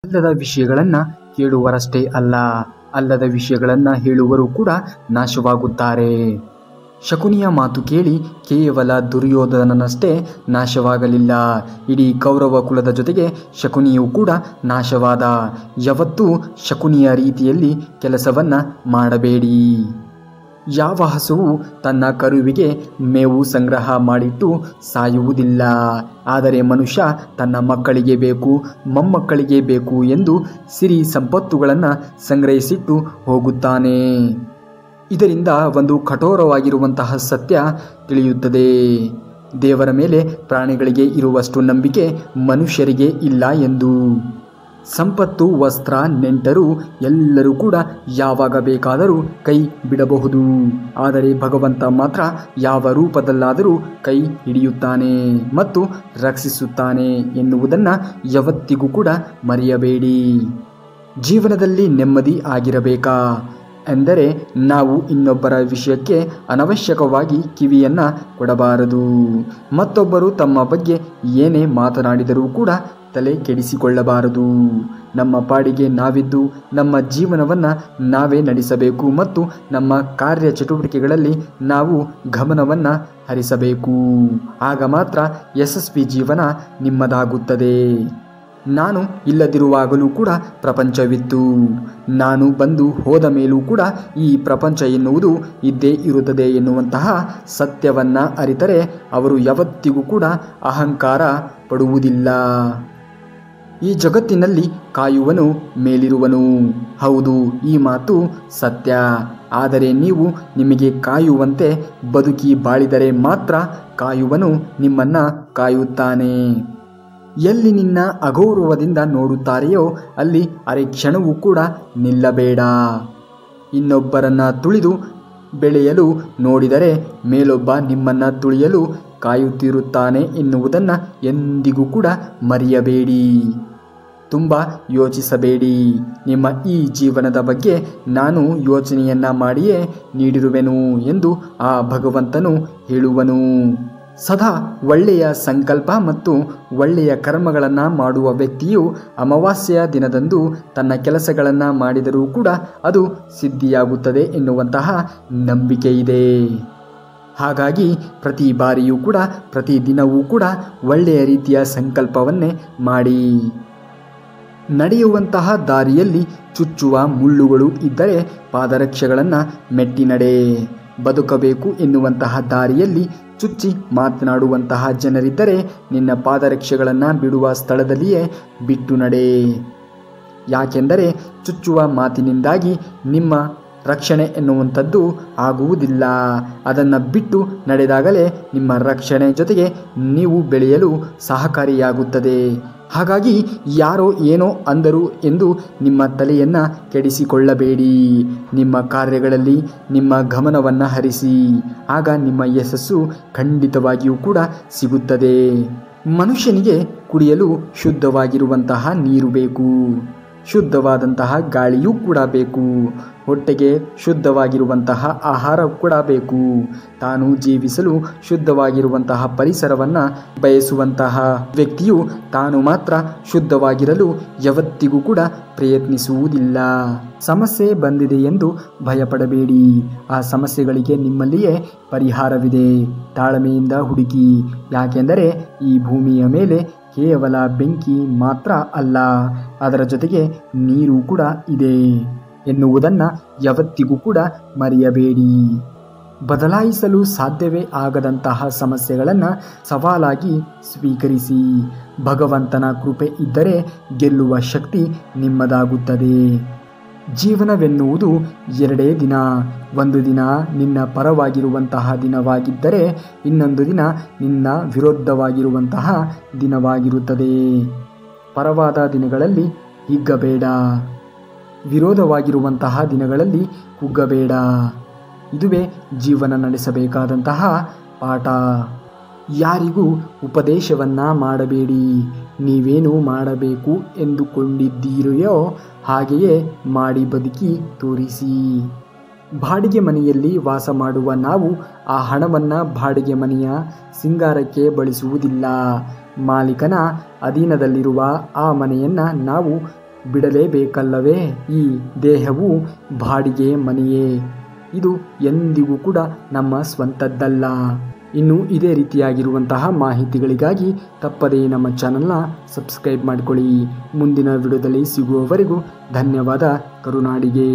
ಇಲ್ಲದ ವಿಷಯಗಳನ್ನು ಕೇಳುವರಷ್ಟೇ ಅಲ್ಲ, ಅಲ್ಲದ ವಿಷಯಗಳನ್ನು ಹೇಳುವರು ಕೂಡ ನಾಶವಾಗುತ್ತಾರೆ. ಶಕುನಿಯ ಮಾತು ಕೇಳಿ ಕೇವಲ ದುರ್ಯೋಧನನಷ್ಟೇ ನಾಶವಾಗಲಿಲ್ಲ, ಇಡೀ ಕೌರವ ಕುಲದ ಜೊತೆಗೆ ಶಕುನಿಯೂ ಕೂಡ ನಾಶವಾದ. ಯಾವತ್ತೂ ಶಕುನಿಯ ರೀತಿಯಲ್ಲಿ ಕೆಲಸವನ್ನು ಮಾಡಬೇಡಿ. ಯಾವ ಹಸುವು ತನ್ನ ಕರುವಿಗೆ ಮೇವು ಸಂಗ್ರಹ ಮಾಡಿಟ್ಟು ಸಾಯುವುದಿಲ್ಲ, ಆದರೆ ಮನುಷ್ಯ ತನ್ನ ಮಕ್ಕಳಿಗೆ ಬೇಕು, ಮೊಮ್ಮಕ್ಕಳಿಗೆ ಬೇಕು ಎಂದು ಸಿರಿ ಸಂಪತ್ತುಗಳನ್ನು ಸಂಗ್ರಹಿಸಿಟ್ಟು ಹೋಗುತ್ತಾನೆ. ಇದರಿಂದ ಒಂದು ಕಠೋರವಾಗಿರುವಂತಹ ಸತ್ಯ ತಿಳಿಯುತ್ತದೆ. ದೇವರ ಮೇಲೆ ಪ್ರಾಣಿಗಳಿಗೆ ಇರುವಷ್ಟು ನಂಬಿಕೆ ಮನುಷ್ಯರಿಗೆ ಇಲ್ಲ ಎಂದು. ಸಂಪತ್ತು, ವಸ್ತ್ರ, ನೆಂಟರು ಎಲ್ಲರೂ ಕೂಡ ಯಾವಾಗ ಬೇಕಾದರೂ ಕೈ ಬಿಡಬಹುದು, ಆದರೆ ಭಗವಂತ ಮಾತ್ರ ಯಾವ ರೂಪದಲ್ಲಾದರೂ ಕೈ ಹಿಡಿಯುತ್ತಾನೆ ಮತ್ತು ರಕ್ಷಿಸುತ್ತಾನೆ ಎನ್ನುವುದನ್ನು ಯಾವತ್ತಿಗೂ ಕೂಡ ಮರೆಯಬೇಡಿ. ಜೀವನದಲ್ಲಿ ನೆಮ್ಮದಿ ಆಗಿರಬೇಕಾ ಎಂದರೆ ನಾವು ಇನ್ನೊಬ್ಬರ ವಿಷಯಕ್ಕೆ ಅನವಶ್ಯಕವಾಗಿ ಕಿವಿಯನ್ನು ಕೊಡಬಾರದು. ಮತ್ತೊಬ್ಬರು ತಮ್ಮ ಬಗ್ಗೆ ಏನೇ ಮಾತನಾಡಿದರೂ ಕೂಡ ತಲೆ ಕೆಡಿಸಿಕೊಳ್ಳಬಾರದು. ನಮ್ಮ ಪಾಡಿಗೆ ನಾವಿದ್ದು ನಮ್ಮ ಜೀವನವನ್ನು ನಾವೇ ನಡೆಸಬೇಕು ಮತ್ತು ನಮ್ಮ ಕಾರ್ಯಚಟುವಟಿಕೆಗಳಲ್ಲಿ ನಾವು ಗಮನವನ್ನು ಹರಿಸಬೇಕು. ಆಗ ಮಾತ್ರ ಯಶಸ್ವಿ ಜೀವನ ನಿಮ್ಮದಾಗುತ್ತದೆ. ನಾನು ಇಲ್ಲದಿರುವಾಗಲೂ ಕೂಡ ಪ್ರಪಂಚವಿತ್ತು, ನಾನು ಬಂದು ಹೋದ ಮೇಲೂ ಕೂಡ ಈ ಪ್ರಪಂಚ ಎನ್ನುವುದು ಇದ್ದೇ ಇರುತ್ತದೆ ಎನ್ನುವಂತಹ ಸತ್ಯವನ್ನು ಅರಿತರೆ ಅವರು ಯಾವತ್ತಿಗೂ ಕೂಡ ಅಹಂಕಾರ ಪಡುವುದಿಲ್ಲ. ಈ ಜಗತ್ತಿನಲ್ಲಿ ಕಾಯುವನು ಮೇಲಿರುವನು. ಹೌದು, ಈ ಮಾತು ಸತ್ಯ. ಆದರೆ ನೀವು ನಿಮಗೆ ಕಾಯುವಂತೆ ಬದುಕಿ ಬಾಳಿದರೆ ಮಾತ್ರ ಕಾಯುವನು ನಿಮ್ಮನ್ನು ಕಾಯುತ್ತಾನೆ. ಎಲ್ಲಿ ನಿನ್ನ ಅಗೌರವದಿಂದ ನೋಡುತ್ತಾರೆಯೋ ಅಲ್ಲಿ ಅರೆ ಕ್ಷಣವೂ ಕೂಡ ನಿಲ್ಲಬೇಡ. ಇನ್ನೊಬ್ಬರನ್ನು ತುಳಿದು ಬೆಳೆಯಲು ನೋಡಿದರೆ ಮೇಲೊಬ್ಬ ನಿಮ್ಮನ್ನು ತುಳಿಯಲು ಕಾಯುತ್ತಿರುತ್ತಾನೆ ಎನ್ನುವುದನ್ನು ಎಂದಿಗೂ ಕೂಡ ಮರೆಯಬೇಡಿ. ತುಂಬ ಯೋಚಿಸಬೇಡಿ. ನಿಮ್ಮ ಈ ಜೀವನದ ಬಗ್ಗೆ ನಾನು ಯೋಚನೆಯನ್ನು ಮಾಡಿಯೇ ನೀಡಿರುವೆನು ಎಂದು ಆ ಭಗವಂತನು ಹೇಳುವನು. ಸದಾ ಒಳ್ಳೆಯ ಸಂಕಲ್ಪ ಮತ್ತು ಒಳ್ಳೆಯ ಕರ್ಮಗಳನ್ನು ಮಾಡುವ ವ್ಯಕ್ತಿಯು ಅಮಾವಾಸ್ಯೆಯ ದಿನದಂದು ತನ್ನ ಕೆಲಸಗಳನ್ನು ಮಾಡಿದರೂ ಕೂಡ ಅದು ಸಿದ್ಧಿಯಾಗುತ್ತದೆ ಎನ್ನುವಂತಹ ನಂಬಿಕೆ ಇದೆ. ಹಾಗಾಗಿ ಪ್ರತಿ ಬಾರಿಯೂ ಕೂಡ ಪ್ರತಿದಿನವೂ ಕೂಡ ಒಳ್ಳೆಯ ರೀತಿಯ ಸಂಕಲ್ಪವನ್ನೇ ಮಾಡಿ. ನಡೆಯುವಂತಹ ದಾರಿಯಲ್ಲಿ ಚುಚ್ಚುವ ಮುಳ್ಳುಗಳು ಇದ್ದರೆ ಪಾದರಕ್ಷೆಗಳನ್ನು ಮೆಟ್ಟಿ ನಡೆ. ಬದುಕಬೇಕು ಎನ್ನುವಂತಹ ದಾರಿಯಲ್ಲಿ ಚುಚ್ಚಿ ಮಾತನಾಡುವಂತಹ ಜನರಿದ್ದರೆ ನಿನ್ನ ಪಾದರಕ್ಷೆಗಳನ್ನು ಬಿಡುವ ಸ್ಥಳದಲ್ಲಿಯೇ ಬಿಟ್ಟು ನಡೆ. ಯಾಕೆಂದರೆ ಚುಚ್ಚುವ ಮಾತಿನಿಂದಾಗಿ ನಿಮ್ಮ ರಕ್ಷಣೆ ಎನ್ನುವಂಥದ್ದು ಆಗುವುದಿಲ್ಲ. ಅದನ್ನು ಬಿಟ್ಟು ನಡೆದಾಗಲೇ ನಿಮ್ಮ ರಕ್ಷಣೆ ಜೊತೆಗೆ ನೀವು ಬೆಳೆಯಲು ಸಹಕಾರಿಯಾಗುತ್ತದೆ. ಹಾಗಾಗಿ ಯಾರೋ ಏನೋ ಅಂದರು ಎಂದು ನಿಮ್ಮ ತಲೆಯನ್ನು ಕೆಡಿಸಿಕೊಳ್ಳಬೇಡಿ. ನಿಮ್ಮ ಕಾರ್ಯಗಳಲ್ಲಿ ನಿಮ್ಮ ಗಮನವನ್ನು ಹರಿಸಿ. ಆಗ ನಿಮ್ಮ ಯಶಸ್ಸು ಖಂಡಿತವಾಗಿಯೂ ಕೂಡ ಸಿಗುತ್ತದೆ. ಮನುಷ್ಯನಿಗೆ ಕುಡಿಯಲು ಶುದ್ಧವಾಗಿರುವಂತಹ ನೀರು ಬೇಕು, ಶುದ್ಧವಾದಂತಹ ಗಾಳಿಯೂ ಕೂಡ ಬೇಕು, ಹೊಟ್ಟೆಗೆ ಶುದ್ಧವಾಗಿರುವಂತಹ ಆಹಾರ ಕೂಡ ಬೇಕು. ತಾನು ಜೀವಿಸಲು ಶುದ್ಧವಾಗಿರುವಂತಹ ಪರಿಸರವನ್ನು ಬಯಸುವಂತಹ ವ್ಯಕ್ತಿಯು ತಾನು ಮಾತ್ರ ಶುದ್ಧವಾಗಿರಲು ಯಾವತ್ತಿಗೂ ಕೂಡ ಪ್ರಯತ್ನಿಸುವುದಿಲ್ಲ. ಸಮಸ್ಯೆ ಬಂದಿದೆ ಎಂದು ಭಯಪಡಬೇಡಿ. ಆ ಸಮಸ್ಯೆಗಳಿಗೆ ನಿಮ್ಮಲ್ಲಿಯೇ ಪರಿಹಾರವಿದೆ. ತಾಳ್ಮೆಯಿಂದ ಹುಡುಕಿ. ಯಾಕೆಂದರೆ ಈ ಭೂಮಿಯ ಮೇಲೆ ಕೇವಲ ಬೆಂಕಿ ಮಾತ್ರ ಅಲ್ಲ, ಅದರ ಜೊತೆಗೆ ನೀರು ಕೂಡ ಇದೆ ಎನ್ನುವುದನ್ನು ಯಾವತ್ತಿಗೂ ಕೂಡ ಮರೆಯಬೇಡಿ. ಬದಲಾಯಿಸಲು ಸಾಧ್ಯವೇ ಆಗದಂತಹ ಸಮಸ್ಯೆಗಳನ್ನು ಸವಾಲಾಗಿ ಸ್ವೀಕರಿಸಿ. ಭಗವಂತನ ಕೃಪೆ ಇದ್ದರೆ ಗೆಲ್ಲುವ ಶಕ್ತಿ ನಿಮ್ಮದಾಗುತ್ತದೆ. ಜೀವನವೆನ್ನುವುದು ಎರಡೇ ದಿನ. ಒಂದು ದಿನ ನಿನ್ನ ಪರವಾಗಿರುವಂತಹ ದಿನವಾಗಿದ್ದರೆ ಇನ್ನೊಂದು ದಿನ ನಿನ್ನ ವಿರುದ್ಧವಾಗಿರುವಂತಹ ದಿನವಾಗಿರುತ್ತದೆ. ಪರವಾದ ದಿನಗಳಲ್ಲಿ ಹಿಗ್ಗಬೇಡ, ವಿರೋಧವಾಗಿರುವಂತಹ ದಿನಗಳಲ್ಲಿ ಕುಗ್ಗಬೇಡ. ಇದುವೇ ಜೀವನ ನಡೆಸಬೇಕಾದಂತಹ ಪಾಠ. ಯಾರಿಗೂ ಉಪದೇಶವನ್ನು ಮಾಡಬೇಡಿ. ನೀವೇನು ಮಾಡಬೇಕು ಎಂದುಕೊಂಡಿದ್ದೀರೆಯೋ ಹಾಗೆಯೇ ಮಾಡಿ ಬದುಕಿ ತೋರಿಸಿ. ಬಾಡಿಗೆ ಮನೆಯಲ್ಲಿ ವಾಸ ಮಾಡುವ ನಾವು ಆ ಹಣವನ್ನು ಬಾಡಿಗೆ ಮನೆಯ ಸಿಂಗಾರಕ್ಕೆ ಬಳಸುವುದಿಲ್ಲ. ಮಾಲೀಕನ ಅಧೀನದಲ್ಲಿರುವ ಆ ಮನೆಯನ್ನು ನಾವು ಬಿಡಲೇಬೇಕಲ್ಲವೇ? ಈ ದೇಹವು ಬಾಡಿಗೆ ಮನೆಯೇ, ಇದು ಎಂದಿಗೂ ಕೂಡ ನಮ್ಮ ಸ್ವಂತದ್ದಲ್ಲ. ಇನ್ನು ಇದೇ ರೀತಿಯಾಗಿರುವಂತಹ ಮಾಹಿತಿಗಳಿಗಾಗಿ ತಪ್ಪದೇ ನಮ್ಮ ಚಾನಲ್ನ ಸಬ್ಸ್ಕ್ರೈಬ್ ಮಾಡಿಕೊಳ್ಳಿ. ಮುಂದಿನ ವಿಡಿಯೋದಲ್ಲಿ ಸಿಗುವವರೆಗೂ ಧನ್ಯವಾದ. ಕರುನಾಡಿಗೆ.